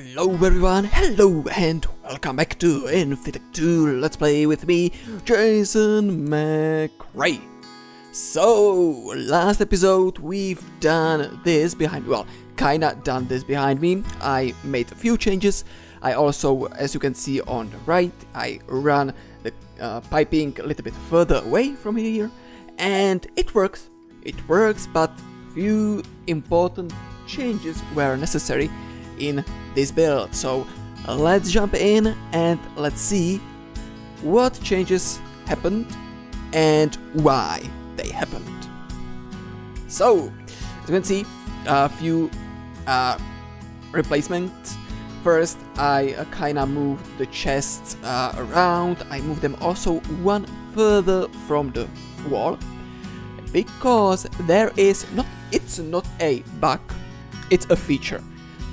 Hello everyone, hello and welcome back to InfiTech 2 Let's Play with me, Jason McRae. So, last episode we've done this behind, well, kinda done this behind me. I made a few changes. I also, as you can see on the right, I run the piping a little bit further away from here, and it works, but few important changes were necessary in this build. So let's jump in and let's see what changes happened and why they happened. So as you can see, a few replacements. First, I kinda moved the chests around. I moved them also one further from the wall because there is it's not a bug, it's a feature.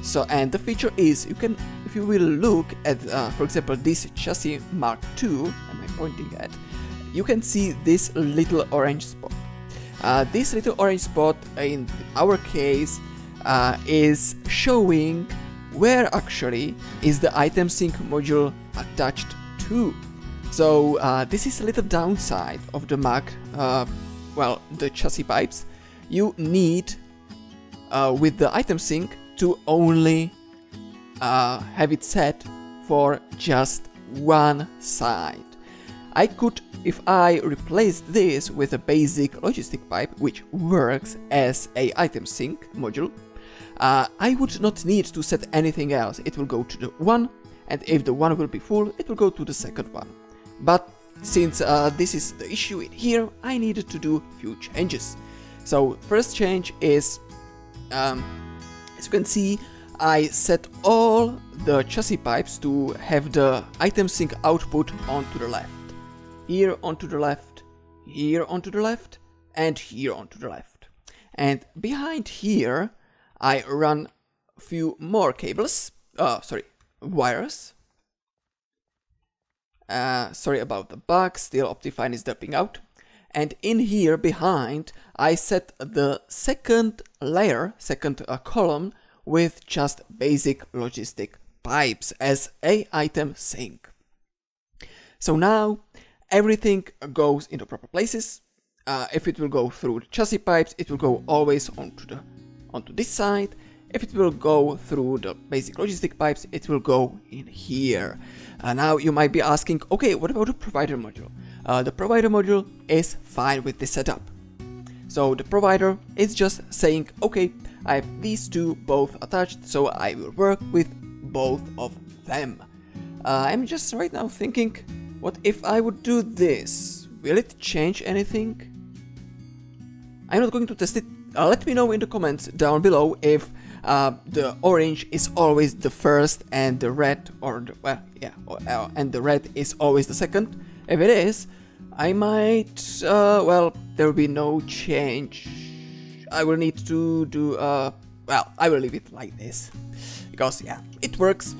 So, and the feature is, you can, if you will look at, for example, this chassis Mark II, am I pointing at, you can see this little orange spot. This little orange spot, in our case, is showing where actually is the item sync module attached to. So, this is a little downside of the Mark, well, the chassis pipes. You need, with the item sync, to only have it set for just one side. I could, if I replace this with a basic Logistic pipe, which works as a item sync module, I would not need to set anything else. It will go to the one, and if the one will be full, it will go to the second one. But since this is the issue in here, I needed to do a few changes. So first change is, as you can see, I set all the chassis pipes to have the item sync output onto the left. Here onto the left, here onto the left, and here onto the left. And behind here, I run a few more cables, wires. Sorry about the bug, still Optifine is dropping out. And in here behind, I set the second layer, second column, with just basic Logistic pipes as a item sync. So now everything goes into proper places. If it will go through the chassis pipes, it will go always onto this side. If it will go through the basic Logistic pipes, it will go in here. Now you might be asking, okay, what about the provider module? The provider module is fine with this setup. So the provider is just saying, okay, I have these two both attached, so I will work with both of them. I'm just right now thinking, what if I would do this? Will it change anything? I'm not going to test it. Let me know in the comments down below if the orange is always the first and the red, or the, well, yeah, and the red is always the second. If it is, I might, well, there will be no change. I will need to do, well, I will leave it like this, because, yeah, it works.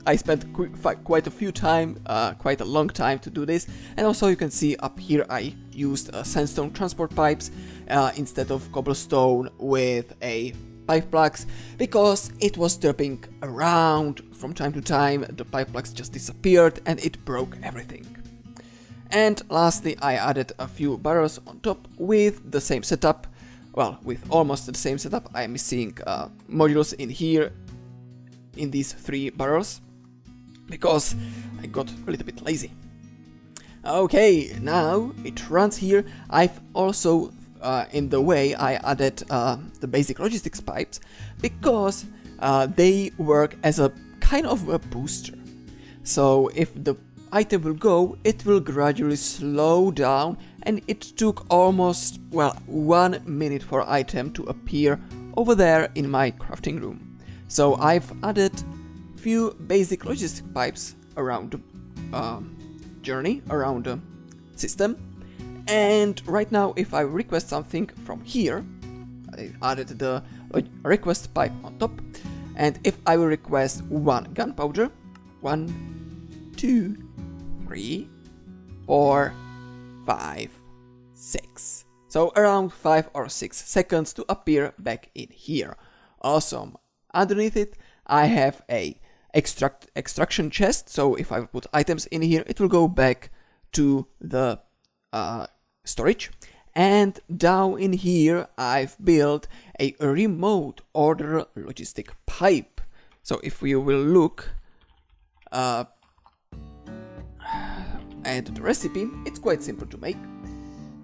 I spent quite a long time to do this, and also you can see up here I used sandstone transport pipes instead of cobblestone with a pipe plugs, because it was dropping around from time to time. The pipe plugs just disappeared and it broke everything. And lastly, I added a few barrels on top with the same setup. Well, with almost the same setup. I'm missing modules in here, in these 3 barrels, because I got a little bit lazy. Okay, now it runs here. I've also, in the way, I added the basic Logistics pipes, because they work as a kind of a booster. So if the item will go, it will gradually slow down, and it took almost, well, 1 minute for item to appear over there in my crafting room. So I've added few basic Logistic pipes around the journey, around the system, and right now if I request something from here, I added the request pipe on top, and if I will request 1 gunpowder, 1, 2, 3, 4, 5, 6. So around 5 or 6 seconds to appear back in here. Awesome. Underneath it, I have a extraction chest. So if I put items in here, it will go back to the storage. And down in here, I've built a remote order logistic pipe. So if we will look at the recipe, it's quite simple to make.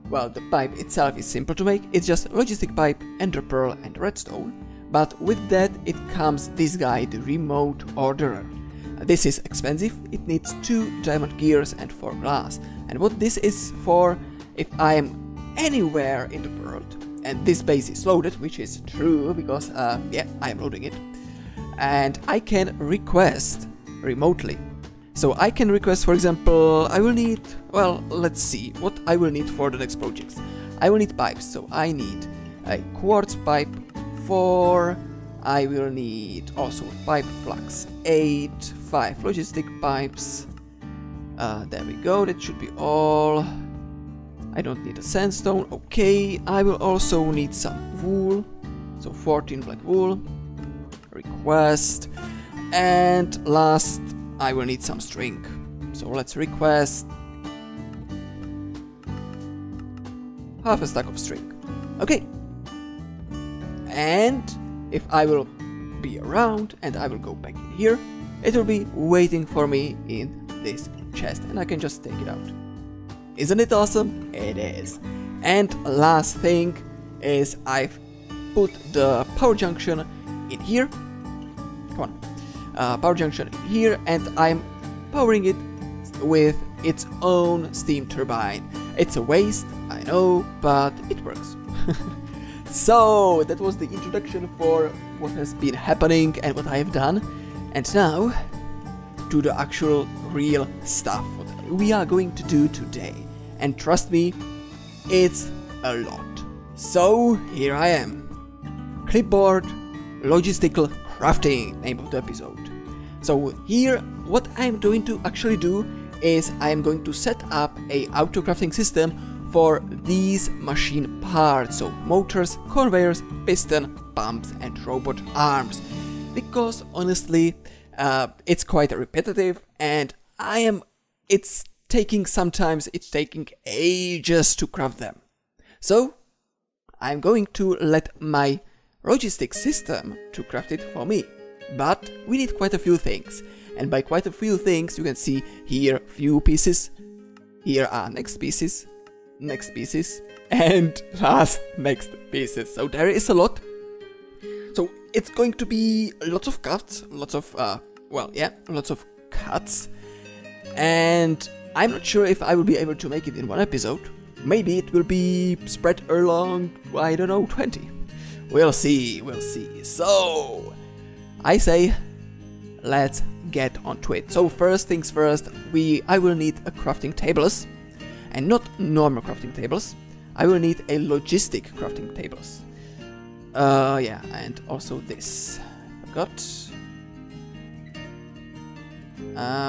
Well, the pipe itself is simple to make. It's just logistic pipe, ender pearl and redstone. But with that, it comes this guy, the remote orderer. This is expensive. It needs 2 diamond gears and 4 glass. And what this is for, if I am anywhere in the world and this base is loaded, which is true because yeah, I am loading it, and I can request remotely. So I can request, for example, I will need, well, let's see what I will need for the next projects. I will need pipes, so I need a quartz pipe 4, I will need also pipe plugs 8, 5 logistic pipes, there we go, that should be all. I don't need a sandstone, okay. I will also need some wool, so 14 black wool, request, and last I will need some string, so let's request half a stack of string, okay. And if I will be around and I will go back in here, it will be waiting for me in this chest and I can just take it out. Isn't it awesome? It is. And last thing is I've put the power junction in here. Come on. Power junction in here, and I'm powering it with its own steam turbine. It's a waste, I know, but it works. So that was the introduction for what has been happening and what I have done. And now to the actual real stuff what we are going to do today. And trust me, it's a lot. So here I am. Clipboard Logistical Crafting, name of the episode. So here what I'm going to actually do is I'm going to set up a autocrafting system for these machine parts, so motors, conveyors, piston, pumps and robot arms. Because honestly, it's quite repetitive and sometimes it's taking ages to craft them. So I'm going to let my logistic system to craft it for me. But we need quite a few things. And by quite a few things, you can see here few pieces. Here are next pieces, and last next pieces. So there is a lot. So it's going to be lots of cuts, lots of cuts. And I'm not sure if I will be able to make it in one episode. Maybe it will be spread along, I don't know, 20. We'll see. So, I say, let's get onto it. So first things first, I will need a crafting tables. And not normal crafting tables. I will need a logistic crafting tables. Yeah, and also this. I forgot.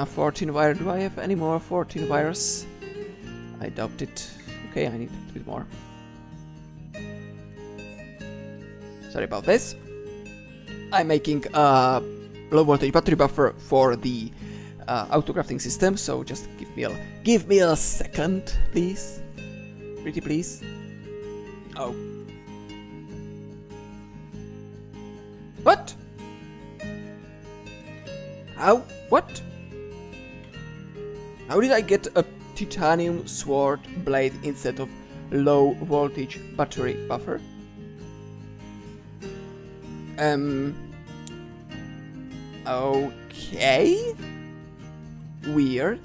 14 wire. Do I have any more 14 wires? I doubt it. Okay, I need a bit more. Sorry about this. I'm making a low voltage battery buffer for the autocrafting system, so just give me a second, please. Pretty please. Oh. What? How? What? How did I get a titanium sword blade instead of low voltage battery buffer? Okay. Weird.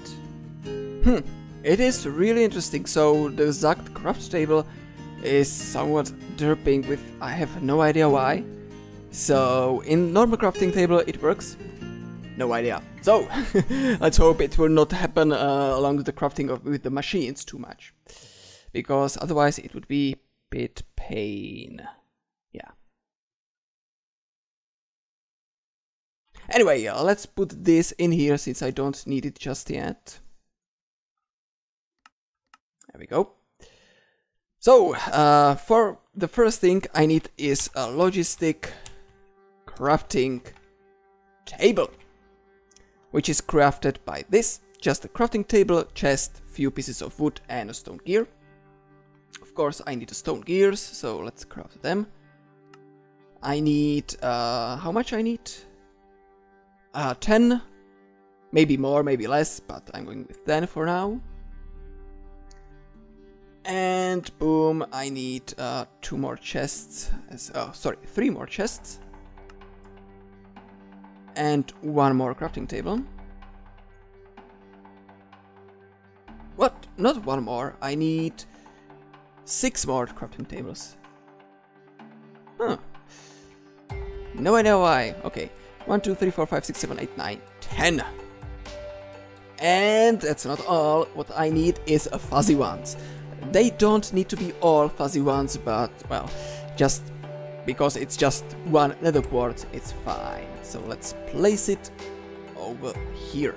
It is really interesting. So the exact craft table is somewhat derping with I have no idea why. So in normal crafting table it works. No idea. So let's hope it will not happen along with the crafting with the machines too much, because otherwise it would be a bit pain. Yeah. Anyway, let's put this in here since I don't need it just yet. There we go. So for the first thing I need is a logistic crafting table. which is crafted by this. Just a crafting table, chest, few pieces of wood and a stone gear. Of course I need the stone gears, so let's craft them. I need, how much I need? 10, maybe more, maybe less, but I'm going with 10 for now. And boom, I need 2 more chests, sorry, 3 more chests. And 1 more crafting table. What? Not 1 more, I need 6 more crafting tables. Huh. No idea why. Okay. 1, 2, 3, 4, 5, 6, 7, 8, 9, 10. And that's not all. What I need is a fuzzy ones. They don't need to be all fuzzy ones, but, well, just because it's just 1 nether quartz, it's fine. So let's place it over here.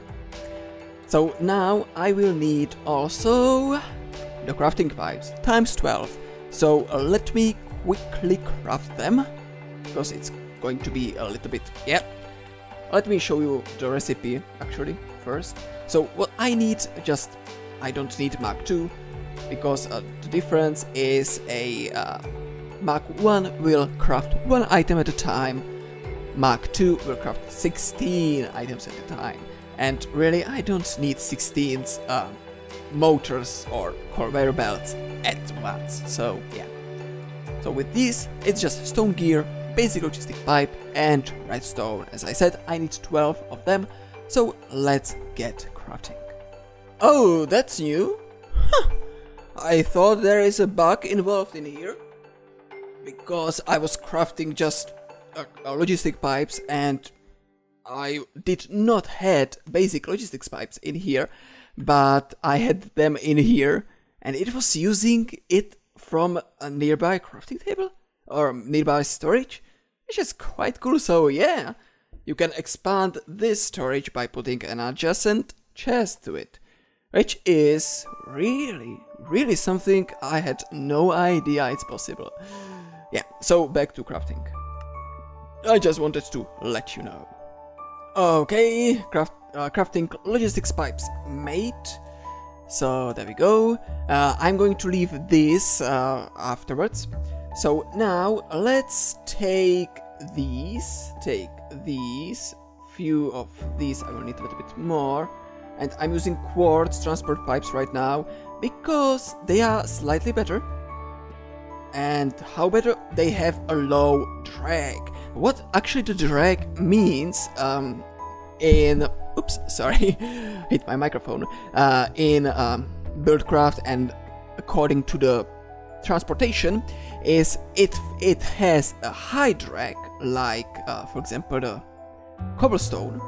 So now I will need also the crafting pipes, times 12. So let me quickly craft them, because it's going to be a little bit, yeah. Let me show you the recipe, actually, first. So what I need, I don't need Mark II, because the difference is a Mark I will craft 1 item at a time, Mark II will craft 16 items at a time. And really, I don't need 16 motors or conveyor belts at once, so yeah. So with these, it's just stone gear, basic logistic pipe and redstone. As I said, I need 12 of them, so let's get crafting. Oh, that's new? Huh. I thought there is a bug involved in here, because I was crafting just logistic pipes and I did not had basic logistics pipes in here, but I had them in here and it was using it from a nearby crafting table or nearby storage, which is quite cool. So yeah, you can expand this storage by putting an adjacent chest to it, which is really something I had no idea it's possible. Yeah, so back to crafting. I just wanted to let you know. Okay, crafting logistics pipes made. So there we go. I'm going to leave this afterwards. So now let's take these, few of these. I will need a little bit more. And I'm using quartz transport pipes right now because they are slightly better. And how better? They have a low drag. What actually the drag means oops, sorry, hit my microphone, in Buildcraft and according to the transportation, is it has a high drag, like for example the cobblestone.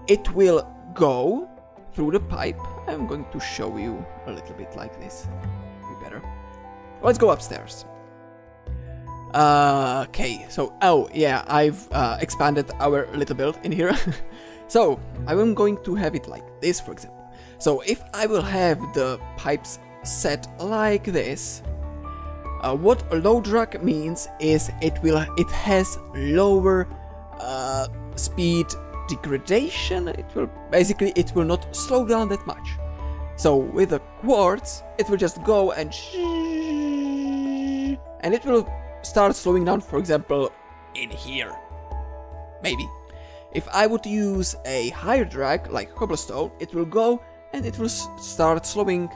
It will go through the pipe. I'm going to show you a little bit like this, be better. Let's go upstairs. Okay, so, oh yeah, I've expanded our little build in here. So, I'm going to have it like this, for example. So, if I will have the pipes set like this, what a low drag means is it has lower speed degradation. It will not slow down that much. So, with the quartz, it will just go and it will start slowing down, for example, in here. Maybe. If I would use a higher drag, like cobblestone, it will go and it will start slowing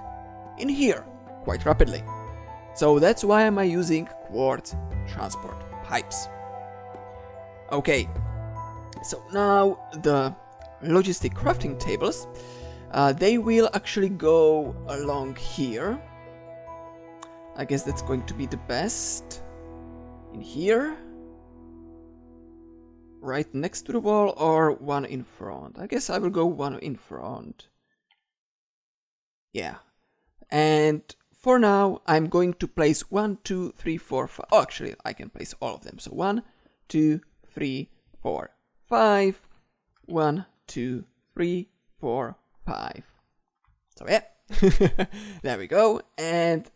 in here, quite rapidly. So that's why am I using quartz transport pipes. Okay, so now the logistic crafting tables, they will actually go along here. I guess that's going to be the best. In here, right next to the wall, or one in front. I guess I will go one in front. Yeah. And for now, I'm going to place 1, 2, 3, 4, 5. Oh, actually, I can place all of them. So 1, 2, 3, 4, 5. 1, 2, 3, 4, 5. So yeah, there we go. And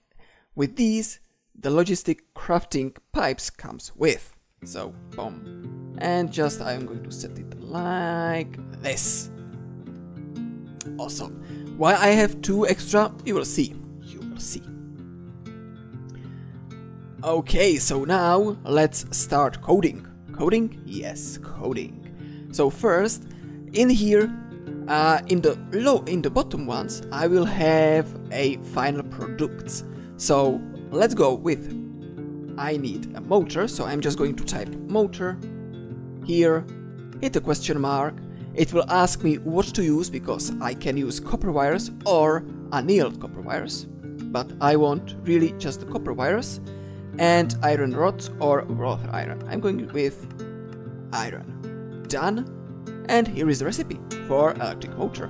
with these, the logistic crafting pipes comes with. So boom, and just I'm going to set it like this. Awesome. Why I have 2 extra, you will see. You will see. Okay, so now let's start coding. Coding? Yes, coding. So first, in here, in the bottom ones, I will have a final product. So let's go with, I need a motor, so I'm just going to type motor here, hit the question mark. It will ask me what to use because I can use copper wires or annealed copper wires, but I want really just the copper wires, and iron rods or wrought iron. I'm going with iron. Done. And here is the recipe for electric motor.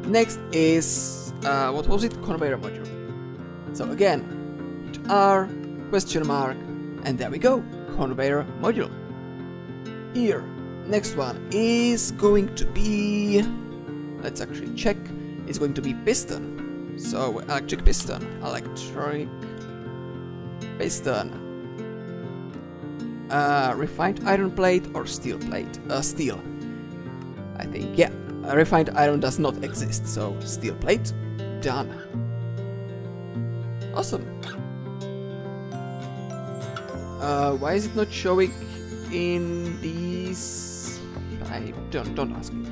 Next is, what was it? Conveyor module. So again, hit R, question mark, and there we go, conveyor module. Here, next one is going to be, let's actually check, it's going to be piston. So electric piston, electric piston. Refined iron plate or steel plate? Steel. I think, yeah. Refined iron does not exist, so steel plate. Done. Awesome. Why is it not showing in these? Don't ask me.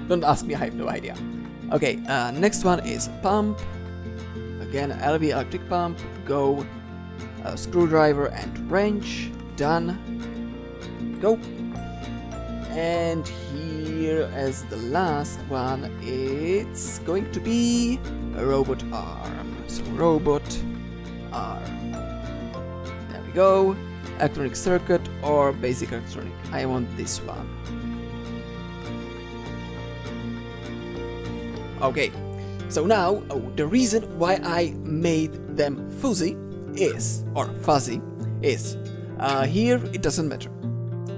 Don't ask me, I have no idea. Okay, next one is pump. Again, LV electric pump. Go. Screwdriver and wrench. Done. Go. And here as the last one, it's going to be a robot arm. So robot arm. There we go. Electronic circuit or basic electronic. I want this one. Okay. So now, the reason why I made them fuzzy is, or fuzzy, is here it doesn't matter.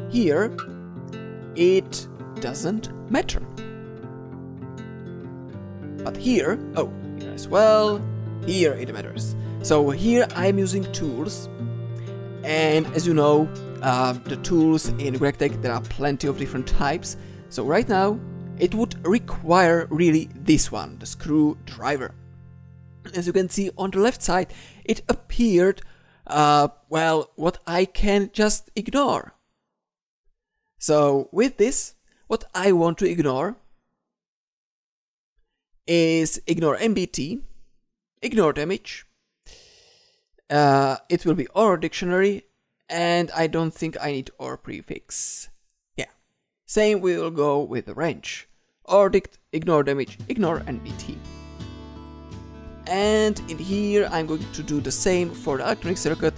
Here it doesn't matter. But here, oh, here as well, here it matters. So here I'm using tools, and as you know, the tools in GregTech, there are plenty of different types. So right now, it would require really this one, the screwdriver. As you can see on the left side, it appeared, well, what I can just ignore. So with this, what I want to ignore is ignore MBT, ignore damage, it will be OR dictionary, and I don't think I need OR prefix. Yeah, same we will go with the wrench. OR dict, ignore damage, ignore MBT. And in here I'm going to do the same for the electronic circuit,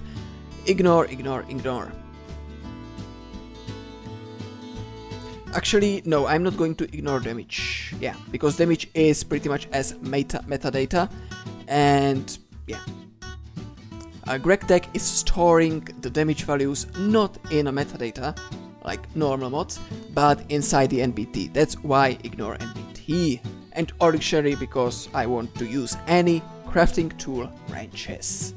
ignore, ignore, ignore. Actually, no, I'm not going to ignore damage. Yeah, because damage is pretty much as metadata, and yeah. GregTech is storing the damage values not in a metadata, like normal mods, but inside the NBT. That's why ignore NBT. And OR dictionary because I want to use any crafting tool wrenches.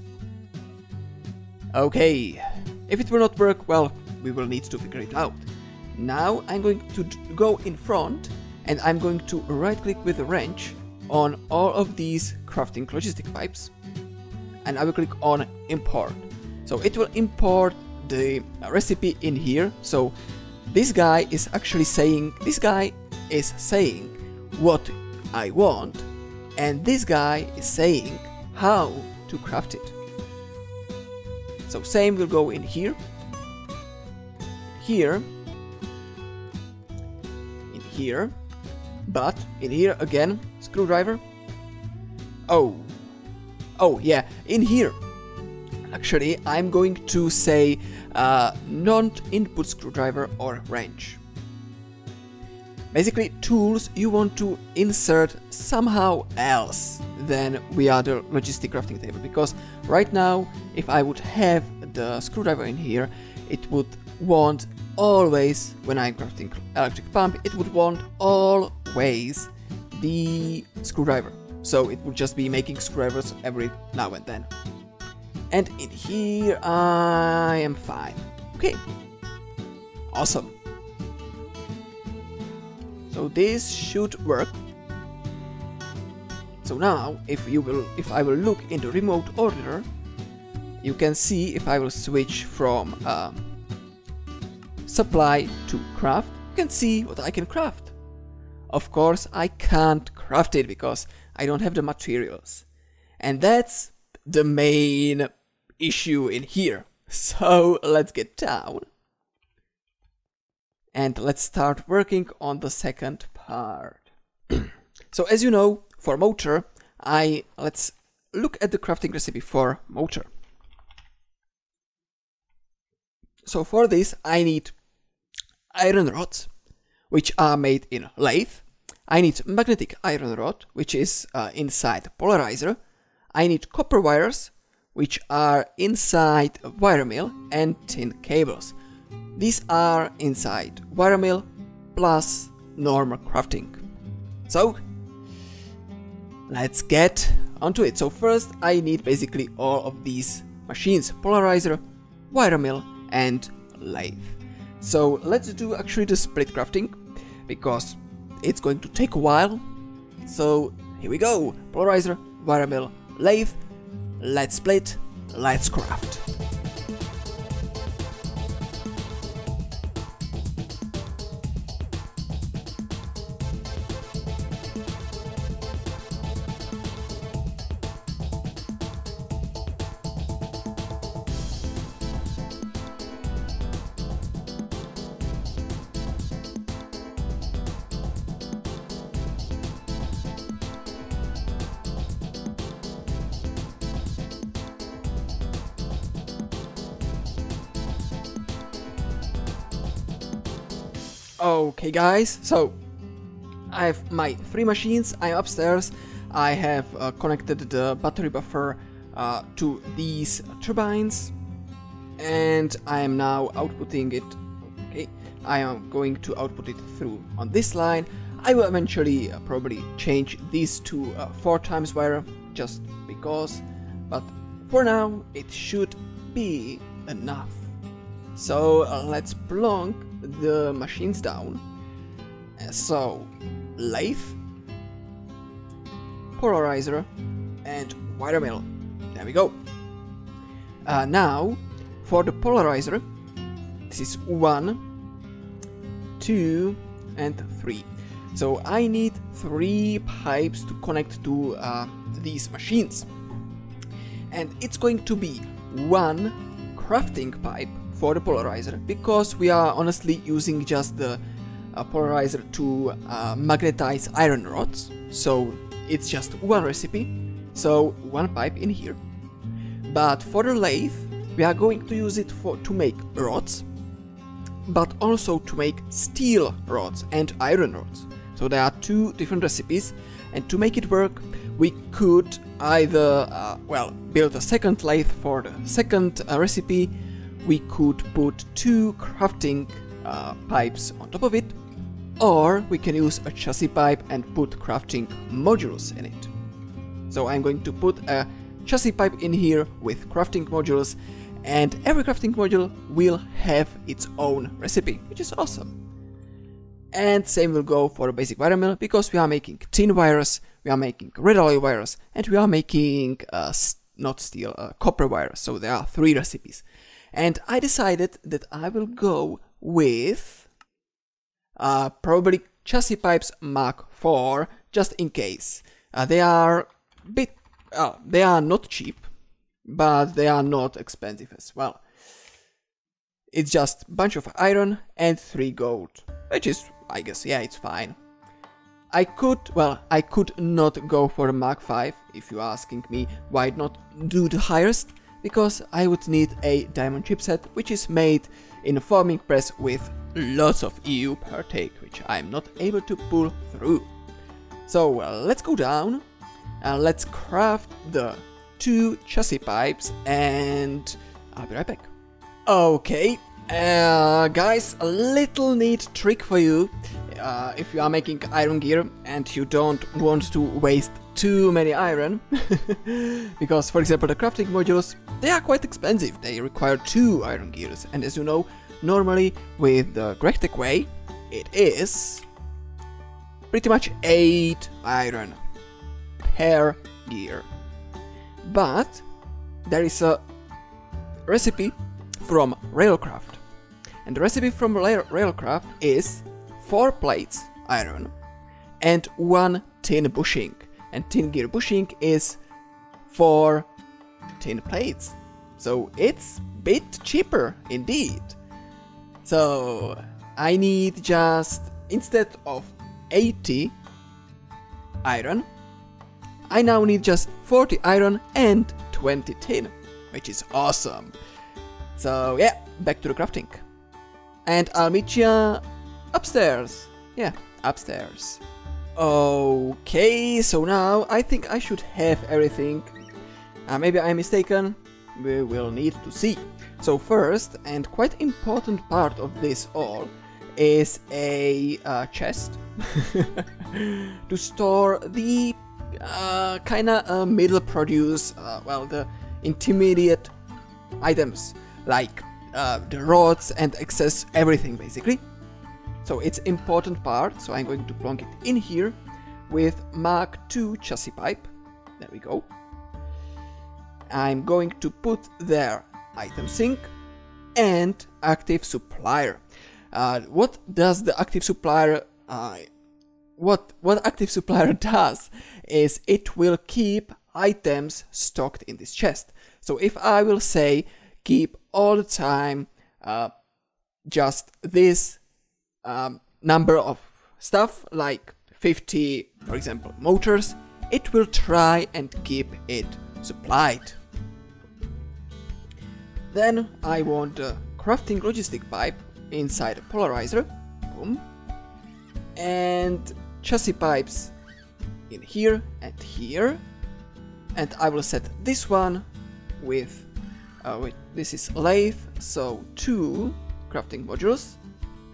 Okay, if it will not work, well, we will need to figure it out. Now I'm going to go in front and I'm going to right click with the wrench on all of these crafting logistic pipes, and I will click on import. So it will import the recipe in here. So this guy is actually saying, what I want, and this guy is saying how to craft it. So same will go in here, here, in here, but in here again, screwdriver. Oh yeah, in here. Actually, I'm going to say non-input screwdriver or wrench. Basically, tools you want to insert somehow else than via the logistic crafting table, because right now, if I would have the screwdriver in here, it would want always, when I'm crafting electric pump, it would want always the screwdriver. So it would just be making screwdrivers every now and then. And in here, I am fine. Okay, awesome. So this should work. So now, if I will look into remote order, you can see if I will switch from supply to craft, you can see what I can craft. Of course, I can't craft it because I don't have the materials. And that's the main issue in here. So let's get down. And let's start working on the second part. So as you know, for motor, let's look at the crafting recipe for motor. So for this, I need iron rods, which are made in lathe. I need magnetic iron rod, which is inside polarizer. I need copper wires, which are inside a wire mill, and tin cables. These are inside wire mill plus normal crafting. So let's get onto it. So first I need basically all of these machines: polarizer, wire mill, and lathe. So let's do actually the split crafting, because it's going to take a while. So here we go: polarizer, wire mill, lathe. Let's split, let's craft. Okay guys, so I have my 3 machines. I'm upstairs. I have connected the battery buffer to these turbines, and I am now outputting it. Okay, I am going to output it through on this line. I will eventually probably change these to 4 times wire, just because, but for now it should be enough. So let's plonk the machines down. So lathe, polarizer, and wire mill. There we go. Now for the polarizer, this is 1, 2, and 3. So I need 3 pipes to connect to these machines, and it's going to be 1 crafting pipe for the polarizer, because we are honestly using just the polarizer to magnetize iron rods. So it's just 1 recipe, so 1 pipe in here. But for the lathe, we are going to use it to make rods, but also to make steel rods and iron rods. So there are 2 different recipes, and to make it work, we could either build a second lathe for the second recipe. We could put 2 crafting pipes on top of it, or we can use a chassis pipe and put crafting modules in it. So I'm going to put a chassis pipe in here with crafting modules, and every crafting module will have its own recipe, which is awesome. And same will go for a basic wire mill, because we are making tin wires, we are making red alloy wires, and we are making not steel, copper wires. So there are 3 recipes. And I decided that I will go with probably chassis pipes Mark IV, just in case. They are not cheap, but they are not expensive as well. It's just a bunch of iron and 3 gold, which is, I guess, yeah, it's fine. I could not go for a Mark V, if you're asking me why not do the highest. Because I would need a diamond chipset, which is made in a forming press with lots of EU per take, which I'm not able to pull through. So let's go down, let's craft the 2 chassis pipes, and I'll be right back. Okay, guys, a little neat trick for you. If you are making iron gear and you don't want to waste too many iron, because for example the crafting modules, they are quite expensive, they require 2 iron gears, and as you know, normally with the GregTech way, it is pretty much 8 iron hair gear. But there is a recipe from Railcraft, and the recipe from Railcraft is 4 plates iron and 1 tin bushing, and tin gear bushing is 4 tin plates, so it's a bit cheaper indeed. So I need just, instead of 80 iron, I now need just 40 iron and 20 tin, which is awesome. So yeah, back to the crafting. And I'll meet ya upstairs. Yeah, upstairs. Okay, so now I think I should have everything. Maybe I'm mistaken. We will need to see. So first, and quite important part of this all, is a chest to store the kinda middle produce, well, the intermediate items, like the rods and excess everything basically. So it's important part, so I'm going to plonk it in here with Mark II chassis pipe. There we go. I'm going to put there item sink and active supplier. What does the active supplier what active supplier does is it will keep items stocked in this chest. So if I will say keep all the time just this number of stuff, like 50, for example, motors, it will try and keep it supplied. Then I want a crafting logistic pipe inside a polarizer, boom, and chassis pipes in here, and I will set this one with, wait, this is lathe, so 2 crafting modules,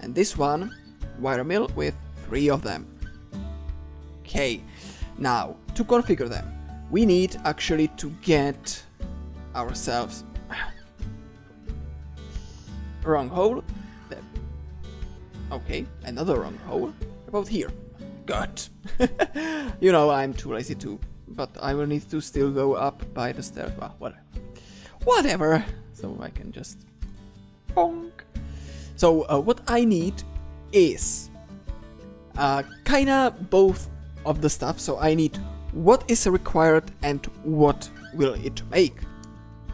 and this one wire mill with 3 of them. Okay, now to configure them, we need actually to get ourselves wrong hole. Okay, another wrong hole about here. Good. You know, I'm too lazy to, but I will need to still go up by the stairs. Well, whatever. So I can just bonk. So what I need is kinda both of the stuff. So I need what is required and what will it make.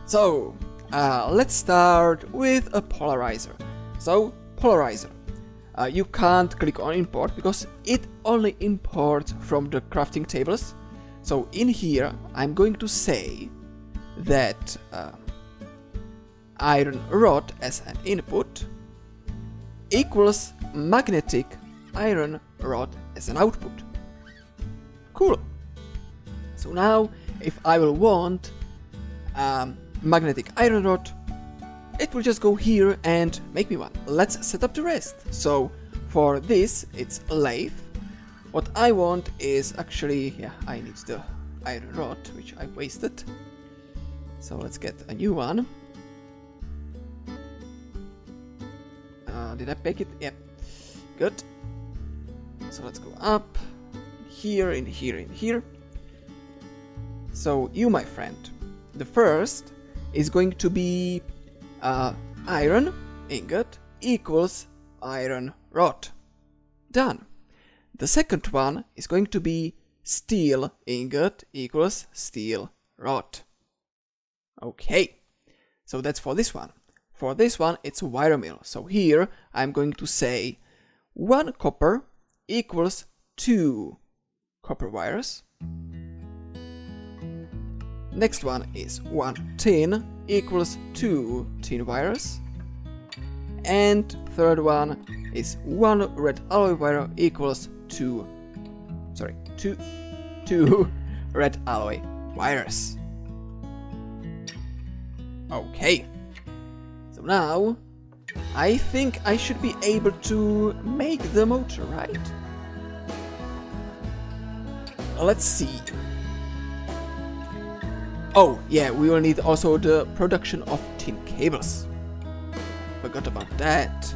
So let's start with a polarizer. So polarizer. You can't click on import because it only imports from the crafting tables. So in here I'm going to say that iron rod as an input equals magnetic iron rod as an output. Cool. So now if I will want magnetic iron rod, it will just go here and make me one. Let's set up the rest. So for this it's a lathe. What I want is actually, yeah, I need the iron rod, which I wasted. So let's get a new one. Did I pick it? Yep. Good. So let's go up here, in here, in here. So you, my friend, the first is going to be iron ingot equals iron rod. Done. The second one is going to be steel ingot equals steel rod. Okay, so that's for this one. For this one, it's a wire mill. So here I'm going to say 1 copper equals 2 copper wires. Next one is 1 tin equals 2 tin wires. And third one is 1 red alloy wire equals 2 red alloy wires. Okay. So now I think I should be able to make the motor, right? Let's see. Oh, yeah, we will need also the production of tin cables. Forgot about that.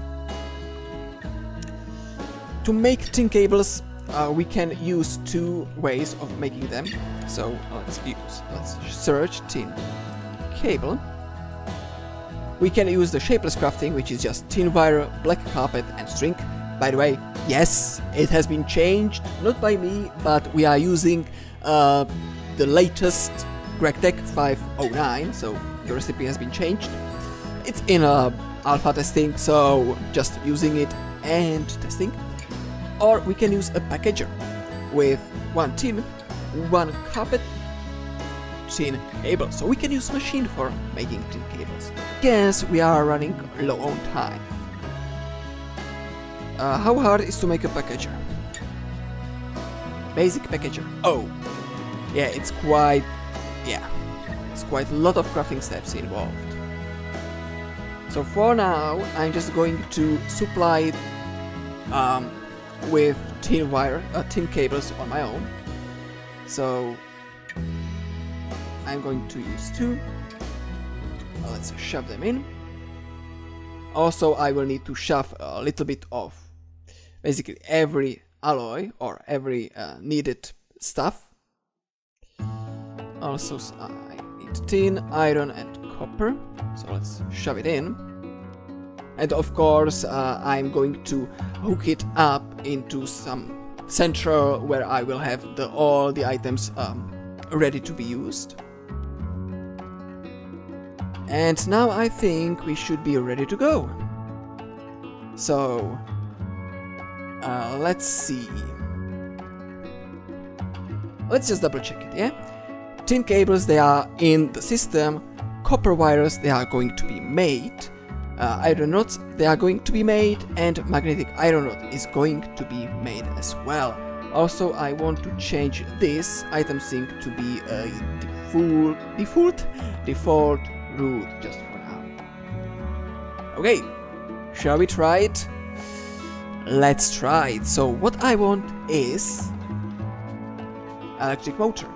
To make tin cables, we can use two ways of making them. So let's search tin cable. We can use the shapeless crafting, which is just tin wire, black carpet and string. By the way, yes, it has been changed, not by me, but we are using the latest GregTech 509, so the recipe has been changed. It's in alpha testing, so just using it and testing. Or we can use a packager with one tin, one carpet, tin cable. So we can use machine for making tin cables. Yes, we are running low on time. How hard is to make a packager? Basic packager. Oh, yeah, it's quite a lot of crafting steps involved. So for now, I'm just going to supply it with tin wire, tin cables on my own. So I'm going to use two. Let's shove them in. Also, I will need to shove a little bit of basically every alloy or every needed stuff. Also, I need tin, iron and copper. So let's shove it in. And of course, I'm going to hook it up into some central where I will have all the items ready to be used. And now I think we should be ready to go. So let's see. Let's just double check it, yeah? Tin cables, they are in the system. Copper wires, they are going to be made. Iron rods, they are going to be made, and magnetic iron rod is going to be made as well. Also, I want to change this item sync to be a default route just for now. Okay, shall we try it? Let's try it. So what I want is electric motor.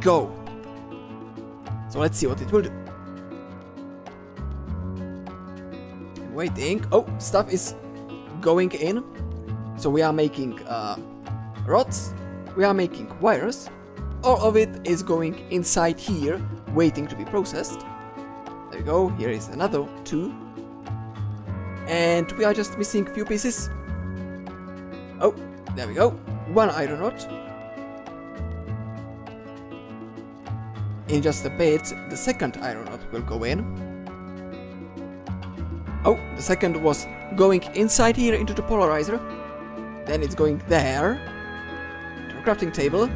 Go. So let's see what it will do. Waiting. Oh, stuff is going in. So we are making rods, we are making wires. All of it is going inside here, waiting to be processed. There we go. Here is another two. And we are just missing a few pieces. Oh, there we go. One iron rod. In just a bit, the second iron rod will go in. Oh, the second was going inside here into the polarizer. Then it's going there to the crafting table.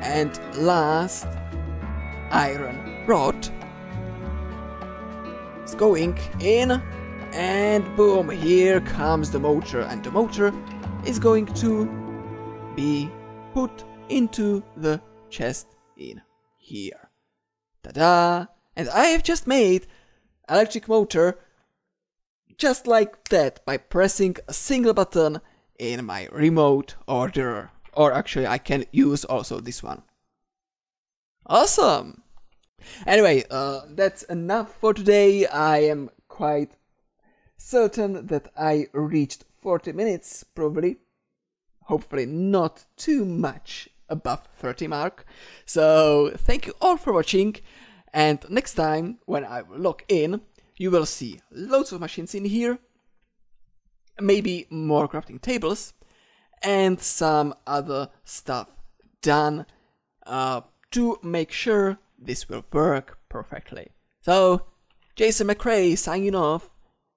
And last iron rod is going in. And boom, here comes the motor. And the motor is going to be put into the chest in here. Ta-da! And I have just made electric motor just like that by pressing a single button in my remote order. Or actually I can use also this one. Awesome! Anyway, that's enough for today. I am quite certain that I reached 40 minutes probably. Hopefully not too much above 30 mark. So thank you all for watching, and next time when I will log in, you will see loads of machines in here, maybe more crafting tables, and some other stuff done to make sure this will work perfectly. So, Jason McRae signing off.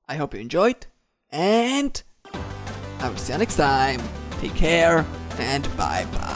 I hope you enjoyed, and I will see you next time. Take care, and bye bye.